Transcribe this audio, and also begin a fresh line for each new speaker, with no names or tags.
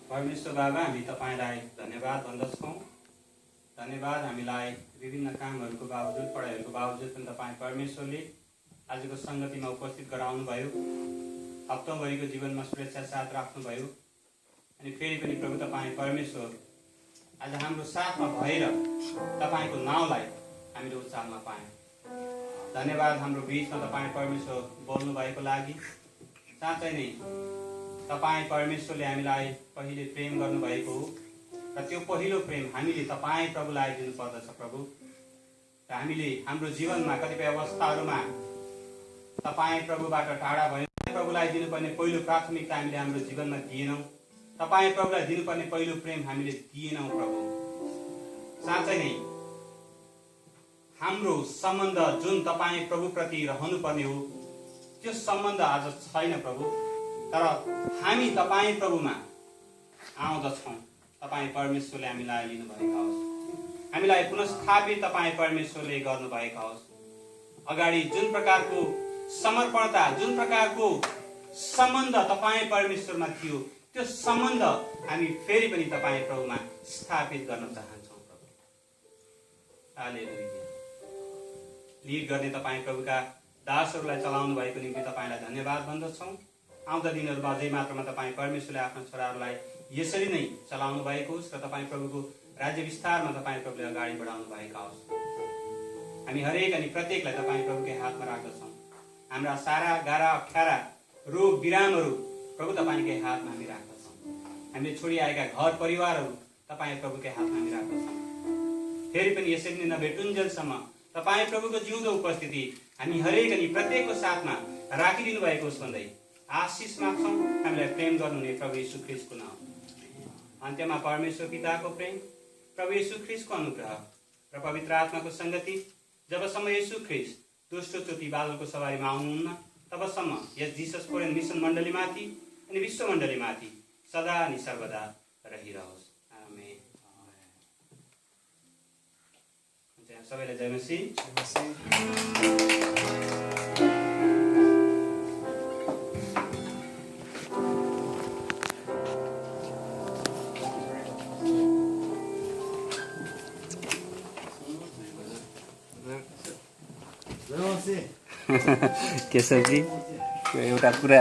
परमेश्वर बाबा, हामी तपाईलाई धन्यवाद भन्दछौँ। धन्यवाद हामीलाई विभिन्न कामहरूको बावजुद, पढाइहरूको बावजुद पनि तपाईँ परमेश्वरले आजको सङ्गतिमा उपस्थित गराउनु भयो। हप्ताभरिको जीवनमा सुरक्षा साथ राख्नुभयो। अनि फेरि पनि प्रभु तपाईँ परमेश्वर आज हाम्रो साथमा भएर तपाईँको नाउँलाई हामीले उचाल्न पायौँ। धन्यवाद हाम्रो बिचमा तपाईँ परमेश्वर बोल्नु भएको लागि। साँच्चै नै तपाईँ परमेश्वरले हामीलाई पहिले प्रेम गर्नुभएको हो र त्यो पहिलो प्रेम हामीले तपाईँ प्रभुलाई दिनुपर्दछ प्रभु। र हामीले हाम्रो जीवनमा कतिपय अवस्थाहरूमा तपाईँ प्रभुबाट टाढा भयौँ। प्रभुलाई दिनुपर्ने पहिलो प्राथमिकता हामीले हाम्रो जीवनमा दिएनौँ। तपाईँ प्रभुलाई दिनुपर्ने पहिलो प्रेम हामीले दिएनौँ प्रभु। साँच्चै नै हाम्रो सम्बन्ध जुन तपाईँ प्रभुप्रति रहनुपर्ने हो त्यो सम्बन्ध आज छैन प्रभु। तर हामी तपाईँ प्रभुमा आउँदछौँ। तपाईँ परमेश्वरले हामीलाई लिनुभएका होस्, हामीलाई पुनस्थापित तपाईँ परमेश्वरले गर्नुभएका होस्। अगाडि जुन प्रकारको समर्पणता, जुन प्रकारको सम्बन्ध तपाईँ परमेश्वरमा थियो त्यो सम्बन्ध हामी फेरि पनि तपाईँ प्रभुमा स्थापित गर्न चाहन्छौँ प्रभु। हालेलुया। लिड गर्ने तपाईँ प्रभुका दासहरूलाई चलाउनु भएको निम्ति तपाईँलाई धन्यवाद भन्दछौँ। आउँदा दिनहरूमा अझै मात्रामा तपाईँ परमेश्वरले आफ्नो छोराहरूलाई यसरी नै चलाउनु भएको होस् र तपाईँ प्रभुको राज्य विस्तारमा तपाईँ प्रभुले अगाडि बढाउनु भएका होस्। हामी हरेक अनि प्रत्येकलाई तपाईँ प्रभुकै हातमा राख्दछौँ। हाम्रा सारा गाह्रा अप्ठ्यारा रोग बिरामहरू प्रभु तपाईँकै हातमा हामी राख्दछौँ। हामीले छोडिआएका घर परिवारहरू तपाईँ प्रभुकै हातमा हामी राख्दछौँ। फेरि पनि यसरी नै नभेटुन्जेलसम्म तपाईँ प्रभुको जिउँदो उपस्थिति हामी हरेक अनि प्रत्येकको साथमा राखिदिनु भएको होस् भन्दै आशिष माग्छौँ। हामीलाई प्रेम गर्नुहुने प्रभु यीशु ख्रीष्टको नाम। अन्त्यमा परमेश्वर पिताको प्रेम, प्रभु यीशु ख्रीष्टको अनुग्रह र पवित्र आत्माको सङ्गति जबसम्म यीशु ख्रीष्ट दोस्रो चोटि बादलको सवारीमा आउनुहुन्न तबसम्म यस जीसस कोरियन मिसन मण्डलीमाथि अनि विश्व मण्डलीमाथि सदा अनि सर्वदा रहिरहोस्। आमेन। सबैलाई जय मसीह।
केशवजी एउटा कुरा